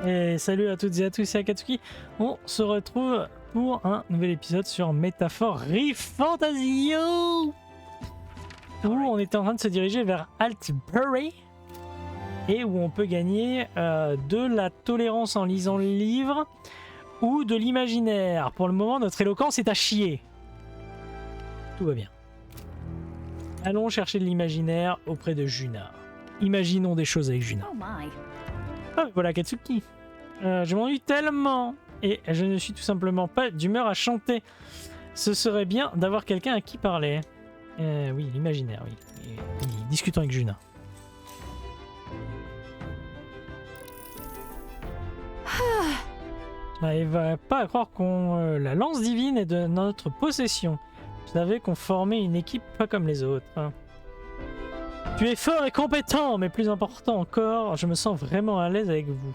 Et salut à toutes et à tous, c'est Akatsuki. On se retrouve pour un nouvel épisode sur Métaphore Re Fantazio, où on était en train de se diriger vers Altabury et où on peut gagner de la tolérance en lisant le livre ou de l'imaginaire. Pour le moment, notre éloquence est à chier. Tout va bien. Allons chercher de l'imaginaire auprès de Juna. Imaginons des choses avec Juna. Ah, voilà Akatsuki. Je m'ennuie tellement et je ne suis tout simplement pas d'humeur à chanter. Ce serait bien d'avoir quelqu'un à qui parler. Oui, l'imaginaire, oui. Et discutons avec Juna. Je n'arrive pas à croire qu'on la lance divine est de notre possession. Je savais qu'on formait une équipe pas comme les autres. Tu es fort et compétent, mais plus important encore, je me sens vraiment à l'aise avec vous.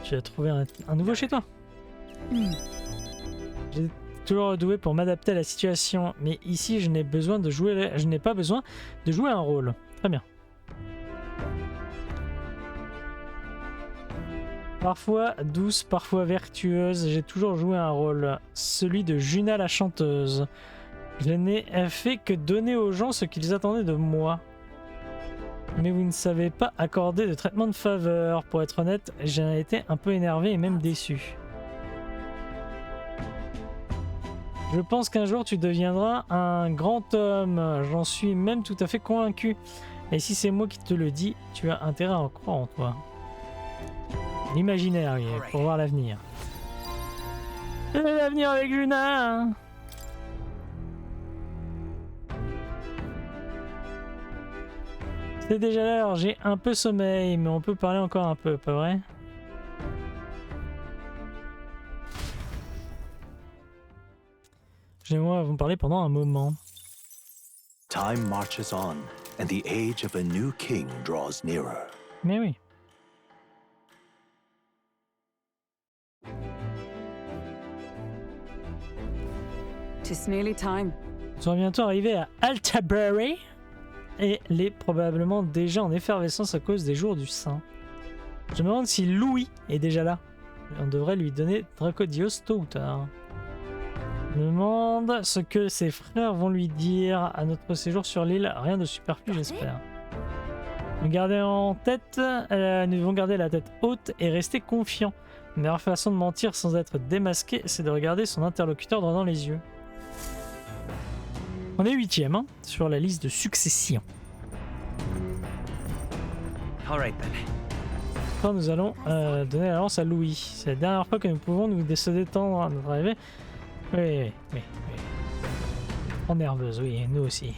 Tu as trouvé un nouveau chez toi. J'ai toujours doué pour m'adapter à la situation, mais ici je n'ai pas besoin de jouer un rôle. Très bien. Parfois douce, parfois vertueuse, j'ai toujours joué un rôle, celui de Juna la chanteuse. Je n'ai fait que donner aux gens ce qu'ils attendaient de moi. Mais vous ne savez pas accorder de traitement de faveur. Pour être honnête, j'ai été un peu énervé et même déçu. Je pense qu'un jour tu deviendras un grand homme. J'en suis même tout à fait convaincu. Et si c'est moi qui te le dis, tu as intérêt à en croire en toi. L'imaginaire, oui, pour voir l'avenir. L'avenir avec Juna. C'est déjà l'heure, j'ai un peu sommeil, mais on peut parler encore un peu, pas vrai? J'aimerais vous parler pendant un moment. Time marches on, and the age of a new king draws nearer. Mais oui. It's nearly time. Nous sommes bientôt arrivés à Altabury. Et elle est probablement déjà en effervescence à cause des jours du Saint. Je me demande si Louis est déjà là. On devrait lui donner Dracodios tôt ou tard. Je me demande ce que ses frères vont lui dire à notre séjour sur l'île. Rien de superflu, j'espère. Nous vont garder la tête haute et rester confiants. La meilleure façon de mentir sans être démasqué, c'est de regarder son interlocuteur droit dans les yeux. On est 8ème hein, sur la liste de succession. Enfin, nous allons donner la lance à Louis. C'est la dernière fois que nous pouvons nous se détendre à notre arrivée. Oui. Trop nerveuse, oui, nous aussi.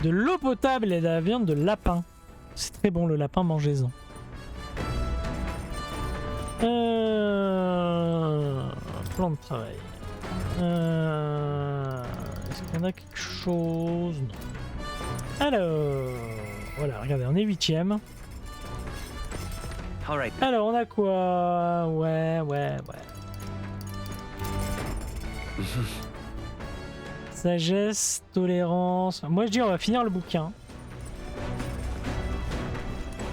De l'eau potable et de la viande de lapin. C'est très bon le lapin, mangez-en. Plan de travail. Est-ce qu'il y en a quelque chose? Non. Alors, voilà, regardez, on est 8ème. Alors, on a quoi? Ouais. Sagesse, tolérance. Moi, je dis, on va finir le bouquin.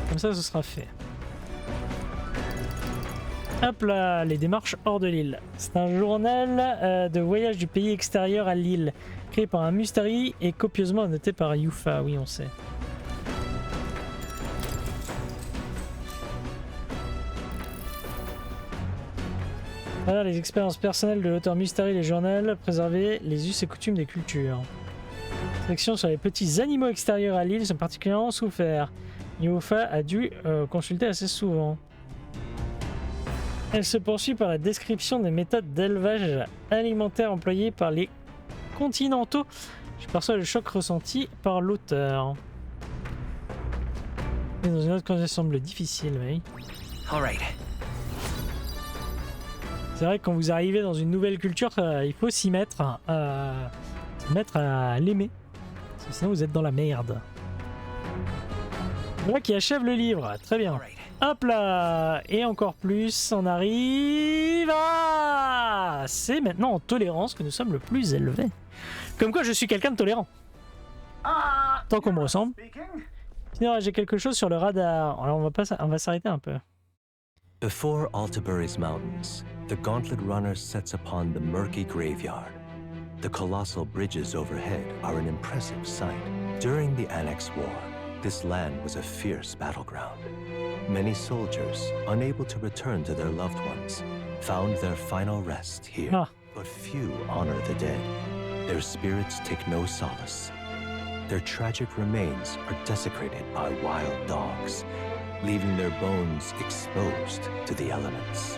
Comme ça, ce sera fait. Hop là, les démarches hors de l'île. C'est un journal de voyage du pays extérieur à l'île, créé par un mustari et copieusement annoté par Yufa, oui on sait. Voilà les expériences personnelles de l'auteur mustari, les journaux, préserver les us et coutumes des cultures. Section sur les petits animaux extérieurs à l'île sont particulièrement souffert. Yufa a dû consulter assez souvent. Elle se poursuit par la description des méthodes d'élevage alimentaire employées par les continentaux. Je perçois le choc ressenti par l'auteur. Et dans une autre condition semble difficile, oui. C'est vrai que quand vous arrivez dans une nouvelle culture, il faut s'y mettre, à l'aimer. Parce que sinon vous êtes dans la merde. Voilà qui achève le livre, très bien. Hop là! Et encore plus, on arrive à... C'est maintenant en tolérance que nous sommes le plus élevés. Comme quoi je suis quelqu'un de tolérant. Tant qu'on me ressemble. Sinon, j'ai quelque chose sur le radar. Alors on va s'arrêter un peu. Before Altabury's mountains, the Gauntlet Runner sets upon the murky graveyard. The colossal bridges overhead are an impressive sight. During the Annex War, this land was a fierce battleground. Many soldiers, unable to return to their loved ones, found their final rest here. Ah. But few honor the dead. Their spirits take no solace. Their tragic remains are desecrated by wild dogs, leaving their bones exposed to the elements.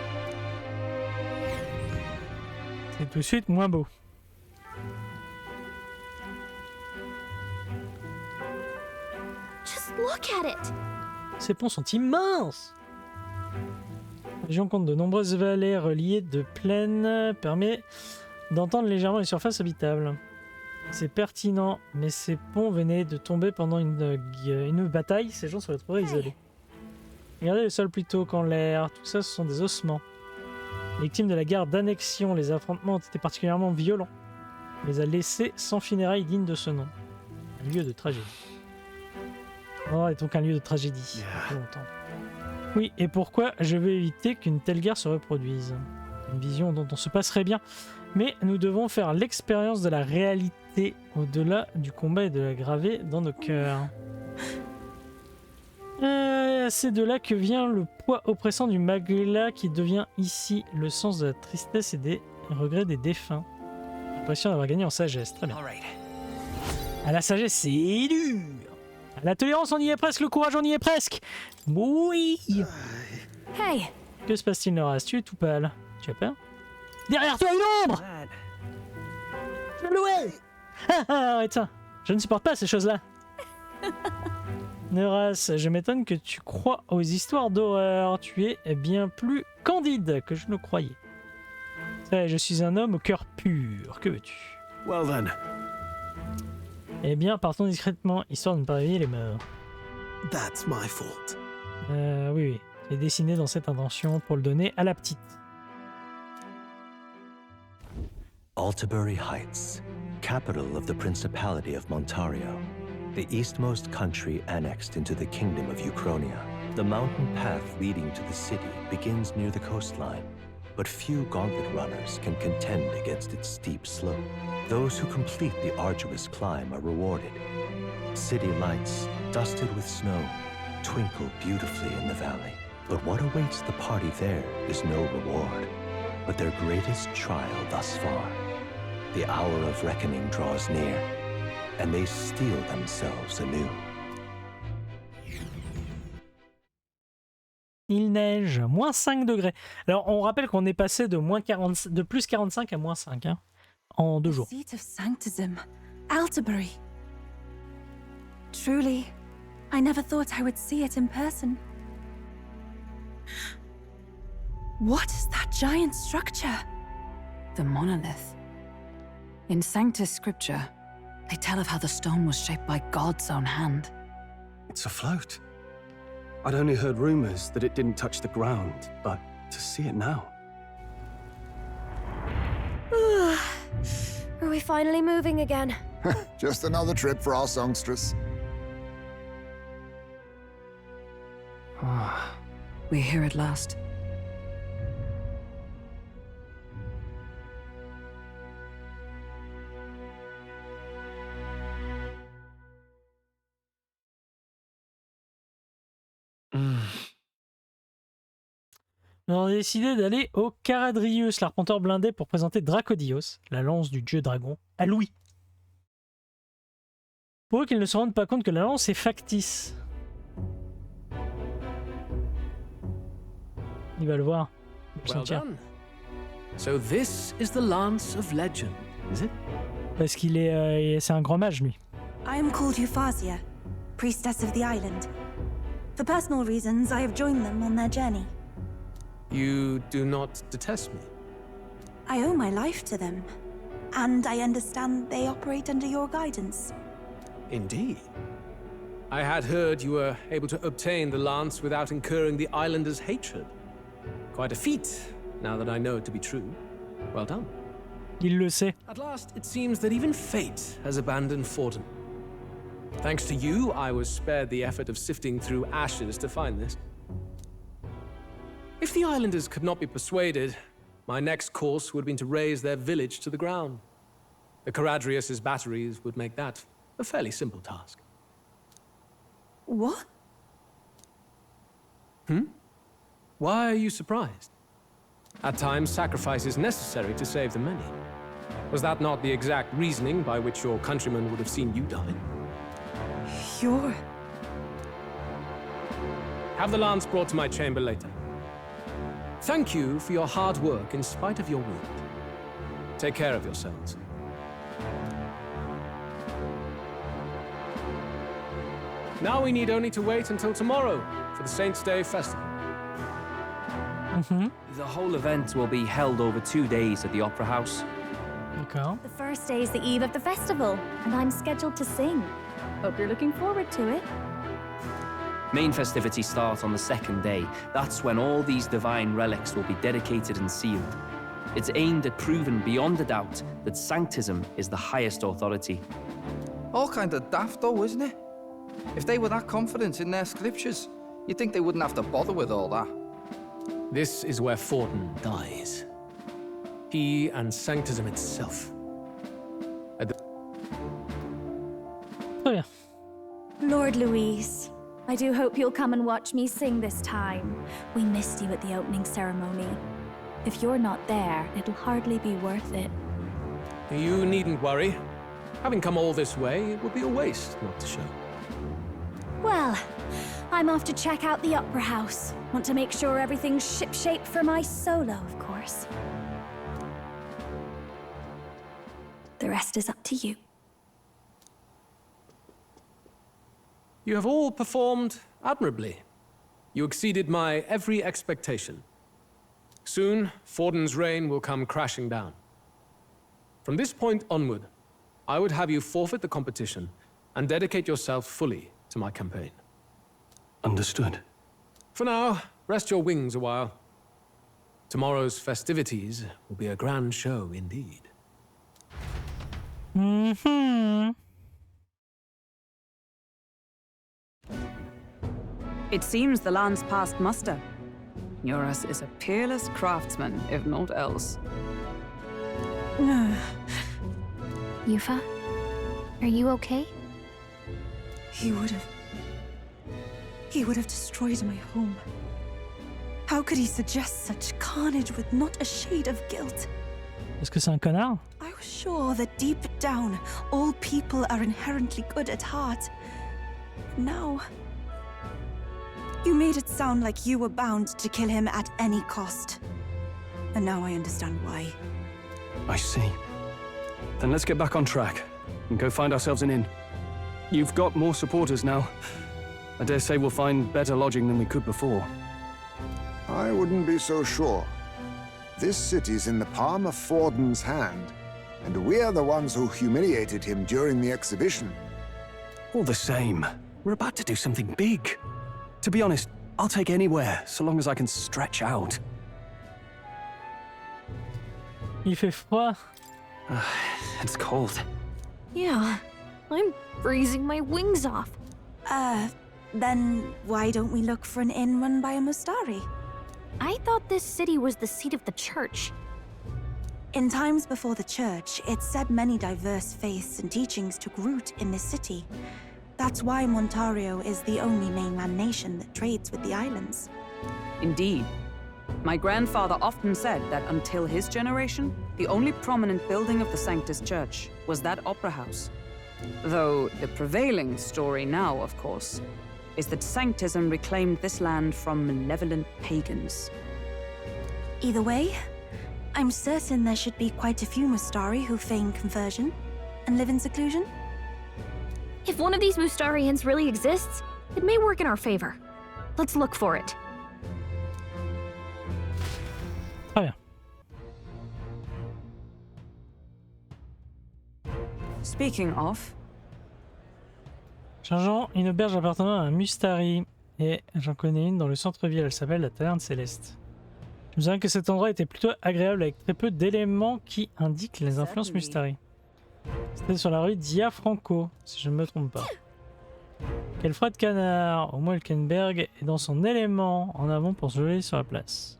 C'est tout de suite moins beau. Just look at it. Ces ponts sont immenses. La région compte de nombreuses vallées reliées de plaines, permet d'entendre légèrement les surfaces habitables. C'est pertinent, mais ces ponts venaient de tomber pendant une bataille, ces gens se retrouveraient isolés. Regardez le sol plutôt qu'en l'air, tout ça ce sont des ossements. Victimes de la guerre d'annexion, les affrontements ont été particulièrement violents. On les a laissés sans funérailles dignes de ce nom. Un lieu de tragédie. Oh, est donc un lieu de tragédie. Depuis longtemps. Oui, et pourquoi je veux éviter qu'une telle guerre se reproduise? Une vision dont on se passerait bien, mais nous devons faire l'expérience de la réalité au-delà du combat et de la graver dans nos cœurs. C'est de là que vient le poids oppressant du magla qui devient ici le sens de la tristesse et des regrets des défunts. L'impression d'avoir gagné en sagesse, très bien. À la sagesse, c'est dur. À la tolérance, on y est presque, le courage, on y est presque. Oui. Hey, Que se passe-t-il, Nora? Tu es tout pâle. Tu as peur? Derrière toi, une ombre! Je le louais! Arrête ça. Je ne supporte pas ces choses-là. Neras, je m'étonne que tu crois aux histoires d'horreur. Tu es bien plus candide que je ne croyais. Ça, je suis un homme au cœur pur. Que veux-tu? Well then. Eh bien, partons discrètement, histoire de ne pas réveiller les morts. That's my fault. Oui. J'ai dessiné dans cette intention pour le donner à la petite. Altabury Heights, capital of the Principality of Montario, the eastmost country annexed into the Kingdom of Uchronia. The mountain path leading to the city begins near the coastline, but few gauntlet runners can contend against its steep slope. Those who complete the arduous climb are rewarded. City lights, dusted with snow, twinkle beautifully in the valley. But what awaits the party there is no reward, but their greatest trial thus far. The hour of reckoning draws near, and they steel themselves anew. Il neige, moins 5 degrés. Alors, on rappelle qu'on est passé de plus 45 à moins 5 hein, en 2 jours. seat of sanctism, Altabury. Truly, I never thought I would see it in person. What is that giant structure? The monolith. In Sanctus Scripture, they tell of how the stone was shaped by God's own hand. It's afloat. I'd only heard rumors that it didn't touch the ground, but to see it now. Are we finally moving again? Just another trip for our songstress. We're here at last. On a décidé d'aller au Caradrius, l'arpenteur blindé, pour présenter Dracodios, la lance du dieu dragon, à Louis. Pour eux qu'ils ne se rendent pas compte que la lance est factice. Il va le voir. Il va le Well sentir. done. So this is the Lance of Legend, is it? Parce qu'il est, c'est un grand mage, lui. I am called Euphrasia, priestess of the island. For personal reasons, I have joined them on their journey. You do not detest me. I owe my life to them, and I understand they operate under your guidance. Indeed. I had heard you were able to obtain the lance without incurring the islanders' hatred. Quite a feat, now that I know it to be true. Well done. Il le sait. At last, it seems that even fate has abandoned Fortin. Thanks to you, I was spared the effort of sifting through ashes to find this. If the islanders could not be persuaded, my next course would have been to raze their village to the ground. The Caradrius' batteries would make that a fairly simple task. What? Why are you surprised? At times, sacrifice is necessary to save the many. Was that not the exact reasoning by which your countrymen would have seen you die? You're... Have the lance brought to my chamber later. Thank you for your hard work in spite of your wound. Take care of yourselves. Now we need only to wait until tomorrow for the Saints' Day festival. The whole event will be held over 2 days at the Opera House. D'accord. The first day is the eve of the festival, and I'm scheduled to sing. Hope you're looking forward to it. Main festivities start on the 2nd day. That's when all these divine relics will be dedicated and sealed. It's aimed at proving beyond a doubt that Sanctism is the highest authority. All kind of daft though, isn't it? If they were that confident in their scriptures, you'd think they wouldn't have to bother with all that. This is where Forden dies. He and Sanctism itself. Très bien. Lord Louise, I do hope you'll come and watch me sing this time. We missed you at the opening ceremony. If you're not there, it'll hardly be worth it. You needn't worry. Having come all this way, it would be a waste not to show. Well, I'm off to check out the Opera House. Want to make sure everything's shipshape for my solo, of course. The rest is up to you. You have all performed admirably. You exceeded my every expectation. Soon, Forden's reign will come crashing down. From this point onward, I would have you forfeit the competition and dedicate yourself fully to my campaign. Understood. For now, rest your wings a while. Tomorrow's festivities will be a grand show indeed. It seems the land's passed muster. Eurus is a peerless craftsman, if not else. Yufa, are you okay? He would have destroyed my home. How could he suggest such carnage with not a shade of guilt? Est-ce que c'est un connard? I was sure that deep down, all people are inherently good at heart. But now... You made it sound like you were bound to kill him at any cost. And now I understand why. I see. Then let's get back on track and go find ourselves an inn. You've got more supporters now. I dare say we'll find better lodging than we could before. I wouldn't be so sure. This city's in the palm of Forden's hand, and we're the ones who humiliated him during the exhibition. All the same, we're about to do something big. To be honest, I'll take anywhere, so long as I can stretch out. Il fait froid. It's cold. Yeah, I'm freezing my wings off. Then why don't we look for an inn run by a Mustari? I thought this city was the seat of the church. In times before the church, it's said many diverse faiths and teachings took root in this city. That's why Montario is the only mainland nation that trades with the islands. Indeed. My grandfather often said that until his generation, the only prominent building of the Sanctus Church was that opera house. Though the prevailing story now, of course, is that Sanctism reclaimed this land from malevolent pagans. Either way, I'm certain there should be quite a few Mustari who feign conversion and live in seclusion. If one of these Mustarians really exists, it may work in our favor. Let's look for it. Très bien. Speaking of... Changeons une auberge appartenant à un Mustari. Et j'en connais une dans le centre-ville, elle s'appelle la Taverne Céleste. Je me souviens que cet endroit était plutôt agréable avec très peu d'éléments qui indiquent les influences Mustari. C'était sur la rue Dia Franco, si je ne me trompe pas. Quel froid de canard. Au moins, le Kenberg est dans son élément. En avant pour se geler sur la place.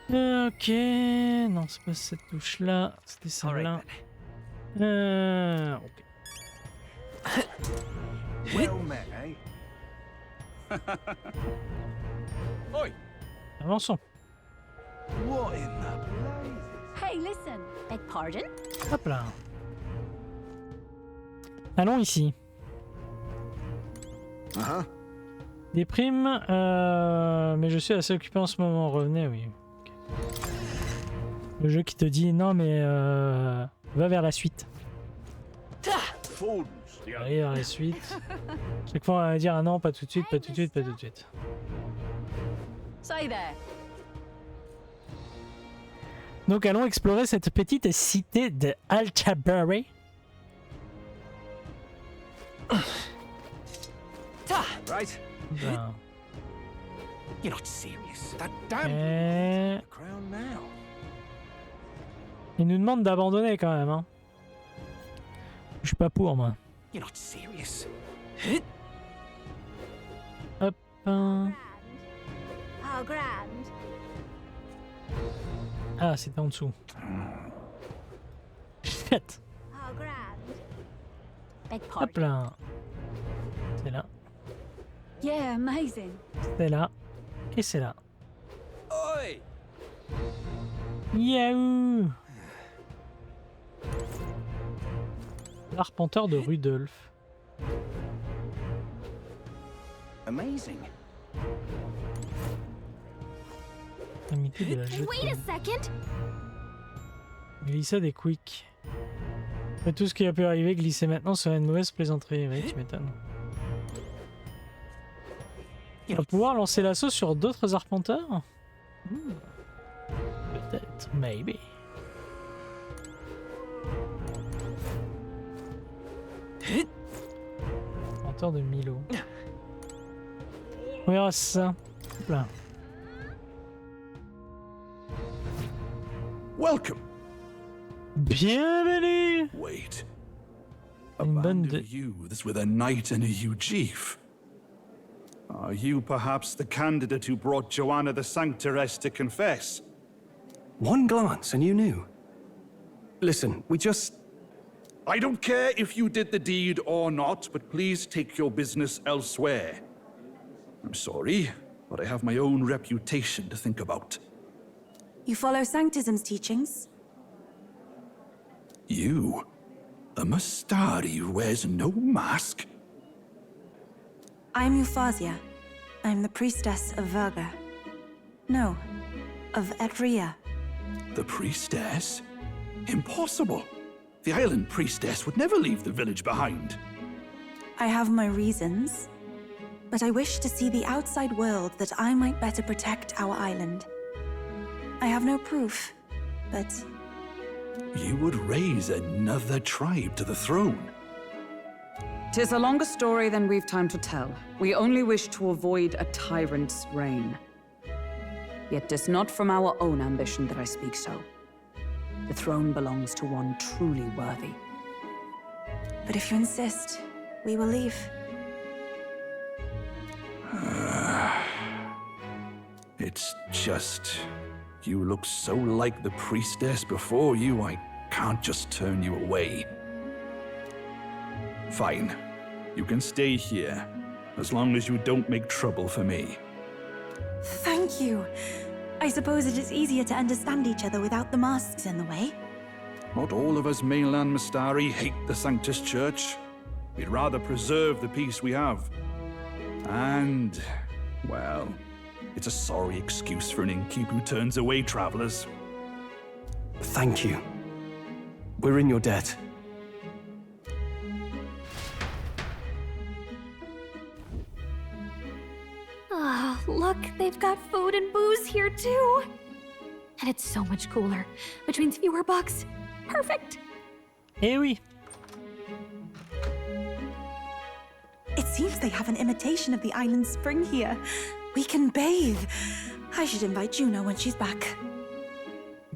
Ok. Non, c'est pas cette touche-là. C'était celle-là. Ok. Well met, eh? Oi! Avançons. What in the blazes? Hey, listen. Beg pardon? Hop là. Allons ici. Uh-huh. Des primes, mais je suis assez occupé en ce moment. Revenez, oui. Okay. Le jeu qui te dit non, mais va vers la suite. Allez vers la suite. Chaque fois, on va dire ah non, pas tout de suite, pas tout de suite, pas tout de suite. Say there. Donc, allons explorer cette petite cité de Altabury. Right? Ben, You're not serious. That damn et... the crown now. Il nous demande d'abandonner quand même. Hein. Je suis pas pour moi. You're not serious. Hop. How grand. Ah, c'était en dessous. Shit. How grand. Beg Hop pardon. là. C'est là. Yeah, amazing. C'est là. Et c'est là. Oi! Yahoo! L'arpenteur de Rudolf. Amazing. Amitié de la Wait a jetée. second. Glissade et quick. Après tout ce qui a pu arriver, glisser maintenant serait une mauvaise plaisanterie. Oui, tu m'étonnes. On va pouvoir lancer l'assaut sur d'autres arpenteurs? Peut-être, maybe. Arpenteur de Milo. On verra ça. Hop là. Welcome. Bienvenue! Wait. A Une band bande of de... youths with a knight and a Ujif. Are you perhaps the candidate who brought Joanna the Sanctoress to confess? One glance and you knew. Listen, we just... I don't care if you did the deed or not, but please take your business elsewhere. I'm sorry, but I have my own reputation to think about. You follow Sanctism's teachings? You? A Mastari who wears no mask? I'm Euphausia. I'm the priestess of Verga. No, of Etria. The priestess? Impossible. The island priestess would never leave the village behind. I have my reasons, but I wish to see the outside world that I might better protect our island. I have no proof, but... You would raise another tribe to the throne. 'Tis a longer story than we've time to tell. We only wish to avoid a tyrant's reign. Yet 'tis not from our own ambition that I speak so. The throne belongs to one truly worthy. But if you insist, we will leave. It's just... You look so like the priestess before you, I can't just turn you away. Fine. You can stay here, as long as you don't make trouble for me. Thank you. I suppose it is easier to understand each other without the masks in the way. Not all of us mainland Mastari hate the Sanctus Church. We'd rather preserve the peace we have. And, well, it's a sorry excuse for an innkeep who turns away travelers. Thank you. We're in your debt. Ah, look, they've got food and booze here too. And it's so much cooler, which means fewer bugs. Perfect. Eh oui. It seems they have an imitation of the island spring here. We can bathe. I should invite Juno when she's back.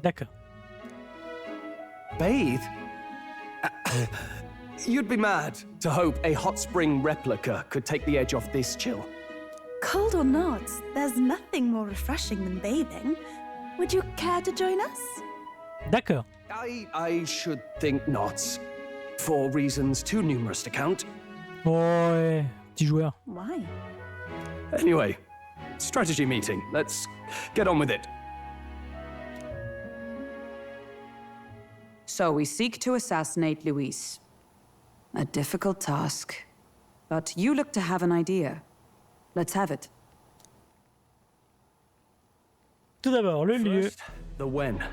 D'accord. Bathe? You'd be mad to hope a hot spring replica could take the edge off this chill. Cold or not, there's nothing more refreshing than bathing. Would you care to join us? D'accord. I should think not. For reasons too numerous to count. Ouais, petit joueur. Why? Anyway, strategy meeting. Let's get on with it. So we seek to assassinate Luis. A difficult task. But you look to have an idea. Let's have it. Tout d'abord, le lieu. First, the when.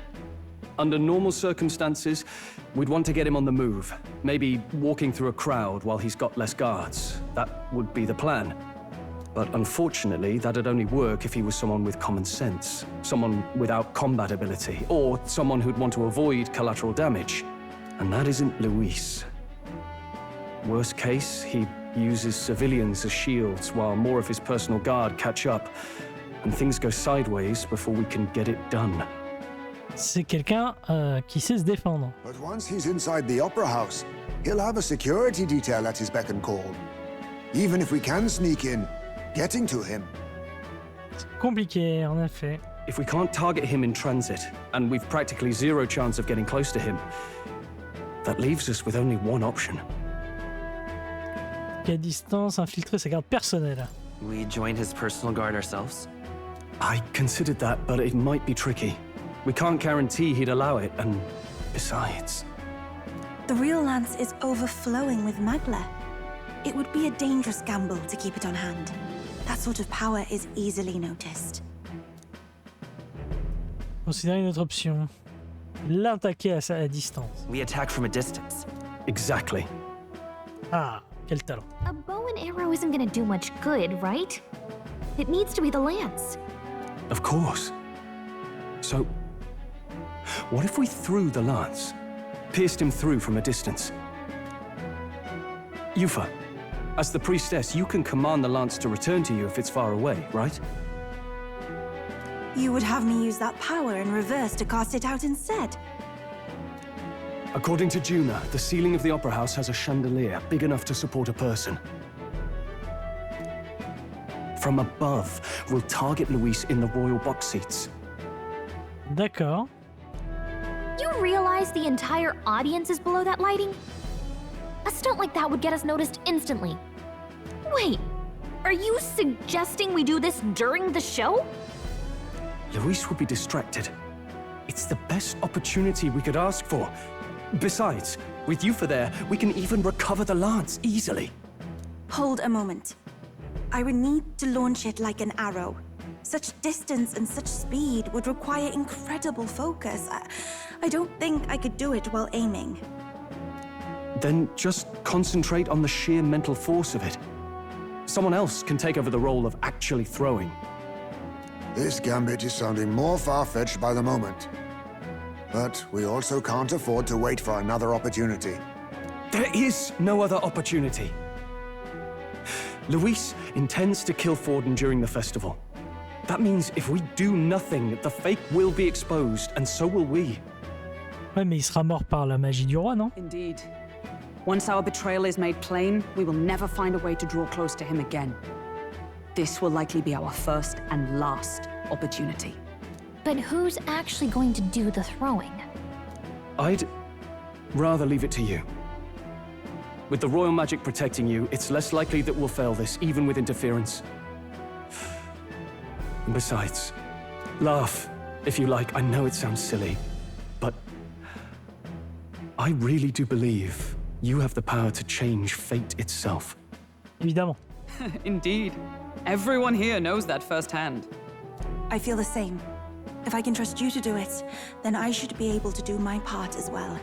Under normal circumstances, we'd want to get him on the move. Maybe walking through a crowd while he's got less guards. That would be the plan. But unfortunately, that'd only work if he was someone with common sense. Someone without combat ability. Or someone who'd want to avoid collateral damage. And that isn't Luis. Worst case, he uses civilians as shields while more of his personal guard catch up. And things go sideways before we can get it done. C'est quelqu'un qui sait se défendre. But once he's inside the Opera House, he'll have a security detail at his beck and call. Even if we can sneak in, getting to him. Compliqué, en effet. If we can't target him in transit, and we've practically zero chance of getting close to him, that leaves us with only one option. À distance, infiltrer sa garde personnelle. We join his personal guard ourselves? I considered that, but it might be tricky. We can't guarantee he'd allow it, and besides... The real lance is overflowing with magla. It would be a dangerous gamble to keep it on hand. That sort of power is easily noticed. Considérez une autre option. L'attaquer à distance. We attack from a distance. Exactly. Ah, quel talent. A bow and arrow isn't gonna do much good, right? It needs to be the lance. Of course. So, what if we threw the lance? Pierced him through from a distance? Yufa, as the priestess, you can command the lance to return to you if it's far away, right? You would have me use that power in reverse to cast it out instead. According to Juna, the ceiling of the Opera House has a chandelier big enough to support a person. From above, we'll target Luis in the royal box seats. D'accord. You realize the entire audience is below that lighting? A stunt like that would get us noticed instantly. Wait, are you suggesting we do this during the show? Luis would be distracted. It's the best opportunity we could ask for. Besides, with Yufa there, we can even recover the lance easily. Hold a moment. I would need to launch it like an arrow. Such distance and such speed would require incredible focus. I don't think I could do it while aiming. Then just concentrate on the sheer mental force of it. Someone else can take over the role of actually throwing. This gambit is sounding more far-fetched by the moment. But we also can't afford to wait for another opportunity. There is no other opportunity. Luis intends to kill Forden during the festival. That means if we do nothing, the fake will be exposed, and so will we. Ouais, mais il sera mort par la magie du roi, non? Indeed. Once our betrayal is made plain, we will never find a way to draw close to him again. This will likely be our first and last opportunity. But who's actually going to do the throwing? I'd rather leave it to you. With the royal magic protecting you, it's less likely that we'll fail this, even with interference. And besides, laugh, if you like. I know it sounds silly, but I really do believe you have the power to change fate itself. Évidemment. Indeed. Everyone here knows that firsthand. I feel the same. If I can trust you to do it, then I should be able to do my part as well.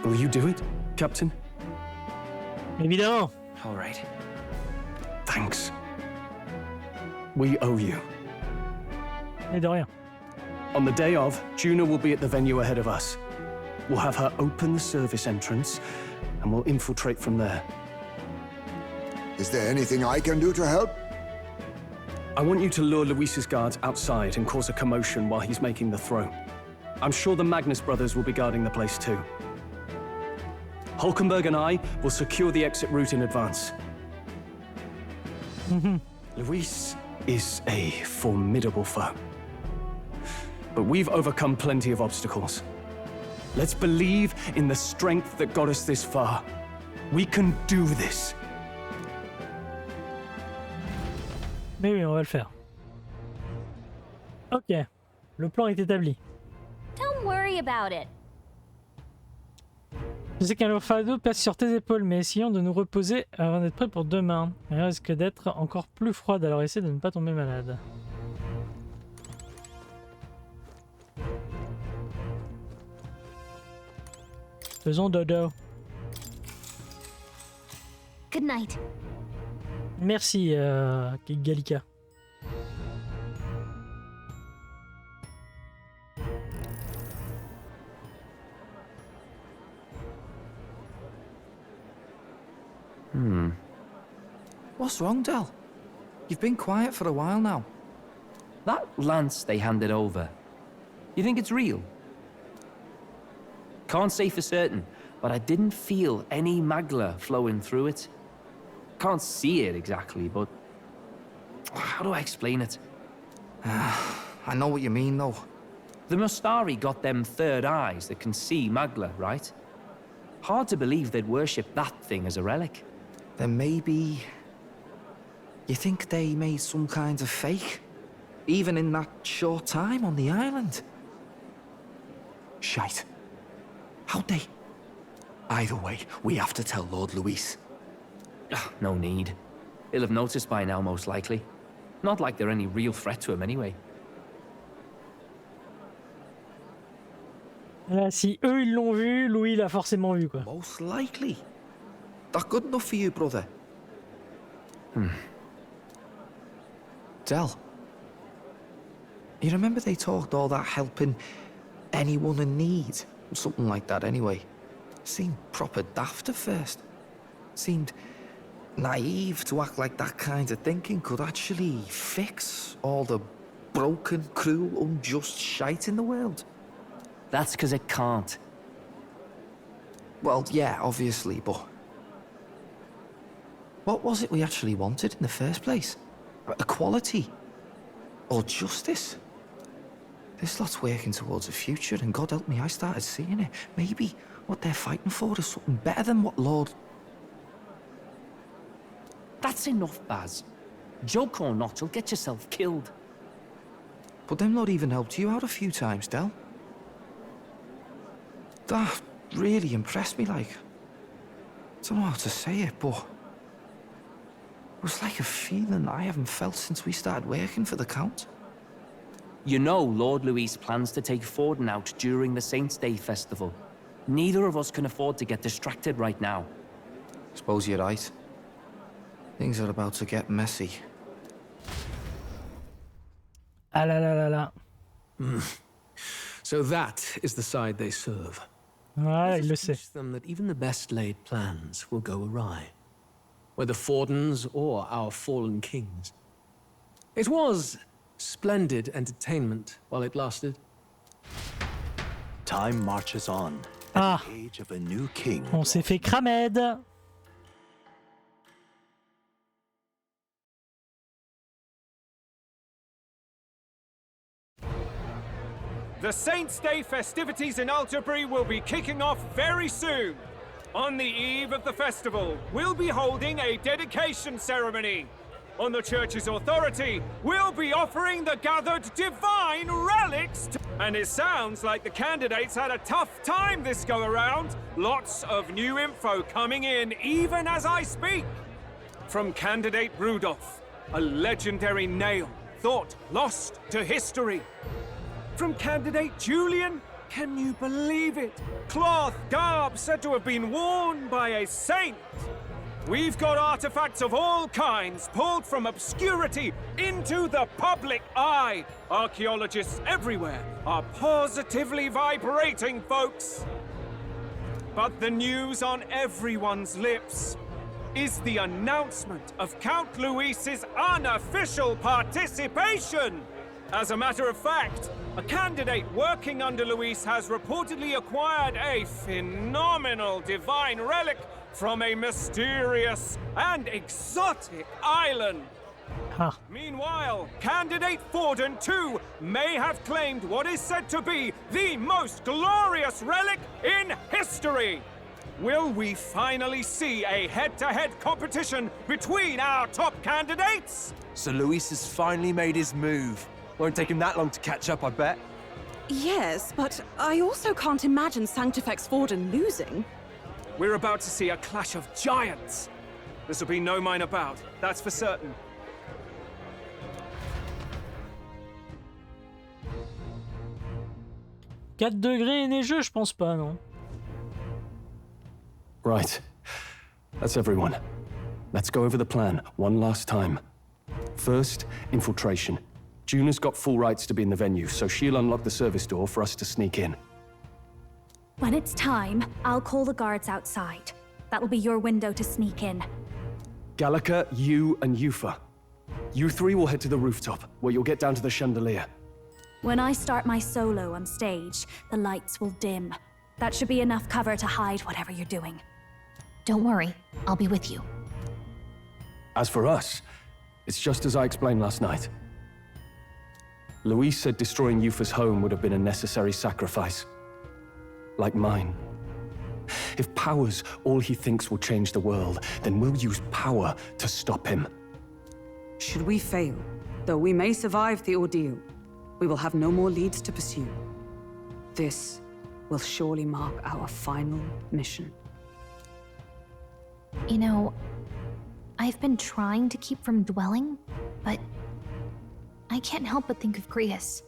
Will you do it, Captain? Évidemment. All right. Thanks. We owe you. Et de rien. On the day of, Juna will be at the venue ahead of us. We'll have her open the service entrance, and we'll infiltrate from there. Is there anything I can do to help? I want you to lure Luis's guards outside and cause a commotion while he's making the throw. I'm sure the Magnus brothers will be guarding the place too. Hulkenberg and I will secure the exit route in advance. Luis is a formidable foe. But we've overcome plenty of obstacles. Let's believe in the strength that got us this far. We can do this. Mais oui, on va le faire. Ok, le plan est établi. Don't worry about it. Je sais qu'un fardeau pèse sur tes épaules, mais essayons de nous reposer avant d'être prêts pour demain. Il risque d'être encore plus froide, alors essaie de ne pas tomber malade. Faisons dodo. Good night. Merci, Galika. What's wrong, Del? You've been quiet for a while now. That lance they handed over, you think it's real? Can't say for certain, but I didn't feel any magla flowing through it. Can't see it exactly, but how do I explain it? I know what you mean, though. The Mustari got them third eyes that can see magla, right? Hard to believe they'd worship that thing as a relic. Then maybe... You think they made some kind of fake? Even in that short time on the island? Shite. How'd they? Either way, we have to tell Lord Luis. No need. He'll have noticed by now, most likely. Not like they're any real threat to him anyway. Là, si eux ils l'ont vu, Louis l'a forcément vu, quoi. Most likely. That good enough for you, brother? Del, you remember they talked all that helping anyone in need? Something like that, anyway. Seemed proper daft at first. Seemed naive to act like that kind of thinking could actually fix all the broken, cruel, unjust shite in the world. That's because it can't. Well, yeah, obviously, but... What was it we actually wanted in the first place? Equality? Or justice? This lot's working towards a future, and God help me, I started seeing it. Maybe what they're fighting for is something better than what Lord... That's enough, Baz. Joke or not, you'll get yourself killed. But them lot even helped you out a few times, Del. That really impressed me, like... I don't know how to say it, but... It was like a feeling I haven't felt since we started working for the Count. You know Lord Luis plans to take Forden out during the Saints' Day festival. Neither of us can afford to get distracted right now. Suppose you're right. Things are about to get messy. Ah là là là là. So that is the side they serve. Ouais, il le sait. Teach them that even the best laid plans will go awry, whether Fordens or our fallen kings. It was splendid entertainment while it lasted. Time marches on. Ah, At the age of a new king. on s'est fait cramed. The Saints' Day festivities in Altabury will be kicking off very soon. On the eve of the festival, we'll be holding a dedication ceremony. On the church's authority, we'll be offering the gathered divine relics and it sounds like the candidates had a tough time this go-around. Lots of new info coming in even as I speak. From candidate Broudaff, a legendary nail thought lost to history. From candidate Julian, can you believe it? Cloth garb said to have been worn by a saint. We've got artifacts of all kinds pulled from obscurity into the public eye. Archaeologists everywhere are positively vibrating, folks. But the news on everyone's lips is the announcement of Count Luis's unofficial participation As a matter of fact, a candidate working under Luis has reportedly acquired a phenomenal divine relic from a mysterious and exotic island. Huh. Meanwhile, candidate Forden too may have claimed what is said to be the most glorious relic in history. Will we finally see a head-to-head competition between our top candidates? So Luis has finally made his move. Won't take him that long to catch up, I bet. Yes, but I also can't imagine Sanctifex Forden losing. We're about to see a clash of giants. This will be no minor bout, that's for certain. 4 degrés et neigeux, je pense pas, non. Right. That's everyone. Let's go over the plan one last time. First, infiltration. Juna's got full rights to be in the venue, so she'll unlock the service door for us to sneak in. When it's time, I'll call the guards outside. That'll be your window to sneak in. Gallica, you, and Yufa. You three will head to the rooftop, where you'll get down to the chandelier. When I start my solo on stage, the lights will dim. That should be enough cover to hide whatever you're doing. Don't worry, I'll be with you. As for us, it's just as I explained last night. Luis said destroying Yufa's home would have been a necessary sacrifice. Like mine. If power's all he thinks will change the world, then we'll use power to stop him. Should we fail, though we may survive the ordeal, we will have no more leads to pursue. This will surely mark our final mission. You know, I've been trying to keep from dwelling, but I can't help but think of Grius.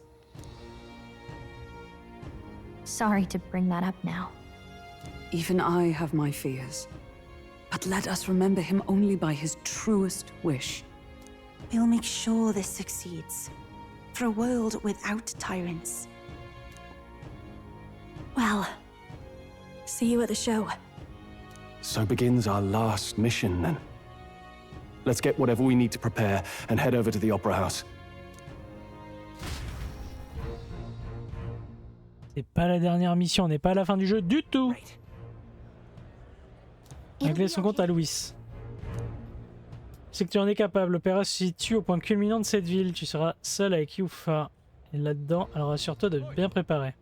Sorry to bring that up now. Even I have my fears. But let us remember him only by his truest wish. We'll make sure this succeeds. For a world without tyrants. Well, see you at the show. So begins our last mission, then. Let's get whatever we need to prepare and head over to the Opera House. C'est pas la dernière mission, on n'est pas à la fin du jeu du tout. Régler son compte à Louis. C'est que tu en es capable. L'opéra se situe au point culminant de cette ville. Tu seras seul avec Yufa. Et là-dedans, alors assure-toi de bien préparer.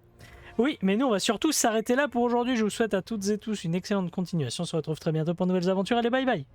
Oui, mais nous, on va surtout s'arrêter là pour aujourd'hui. Je vous souhaite à toutes et tous une excellente continuation. On se retrouve très bientôt pour de nouvelles aventures. Allez, bye bye!